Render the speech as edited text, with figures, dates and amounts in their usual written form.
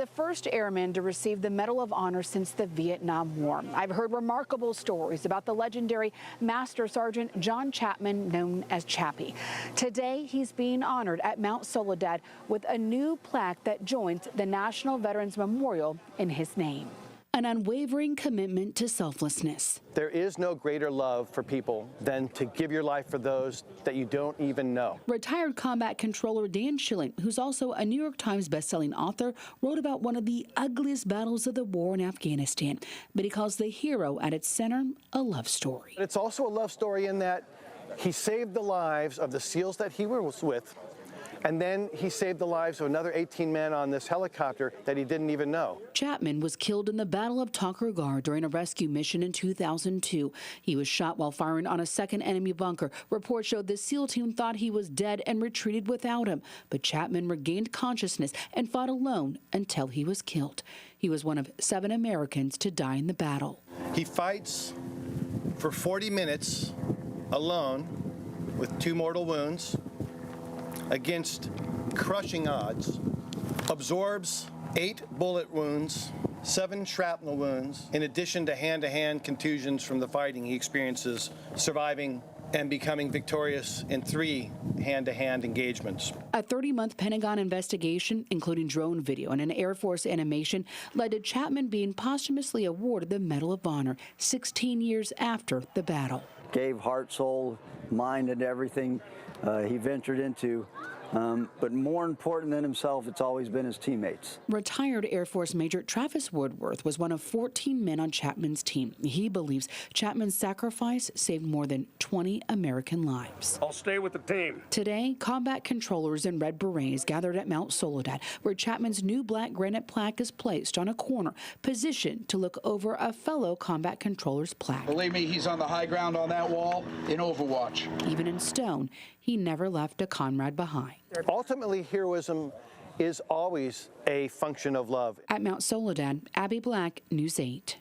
The first airman to receive the Medal of Honor since the Vietnam War. I've heard remarkable stories about the legendary Master Sgt. John Chapman, known as Chappy. Today, he's being honored at Mount Soledad with a new plaque that joins the National Veterans Memorial in his name. An unwavering commitment to selflessness. There is no greater love for people than to give your life for those that you don't even know. Retired combat controller Dan Schilling, who's also a New York Times bestselling author, wrote about one of the ugliest battles of the war in Afghanistan, but he calls the hero at its center a love story. It's also a love story in that he saved the lives of the SEALs that he was with, and then he saved the lives of another 18 men on this helicopter that he didn't even know. Chapman was killed in the Battle of Takur Ghar during a rescue mission in 2002. He was shot while firing on a second enemy bunker. Reports showed the SEAL team thought he was dead and retreated without him. But Chapman regained consciousness and fought alone until he was killed. He was one of 7 Americans to die in the battle. He fights for 40 minutes alone with 2 mortal wounds, against crushing odds, absorbs 8 bullet wounds, 7 shrapnel wounds, in addition to hand-to-hand contusions from the fighting he experiences, surviving and becoming victorious in 3 hand-to-hand engagements. A 30-month Pentagon investigation, including drone video and an Air Force animation, led to Chapman being posthumously awarded the Medal of Honor 16 years after the battle. Gave heart, soul, mind, and everything he ventured into. But more important than himself, it's always been his teammates. Retired Air Force Major Travis Woodworth was one of 14 men on Chapman's team. He believes Chapman's sacrifice saved more than 20 American lives. I'll stay with the team. Today, combat controllers in red berets gathered at Mount Soledad, where Chapman's new black granite plaque is placed on a corner, positioned to look over a fellow combat controller's plaque. Believe me, he's on the high ground on that wall in Overwatch. Even in stone, he never left a comrade behind. Ultimately, heroism is always a function of love. At Mount Soledad, Abby Black, News 8.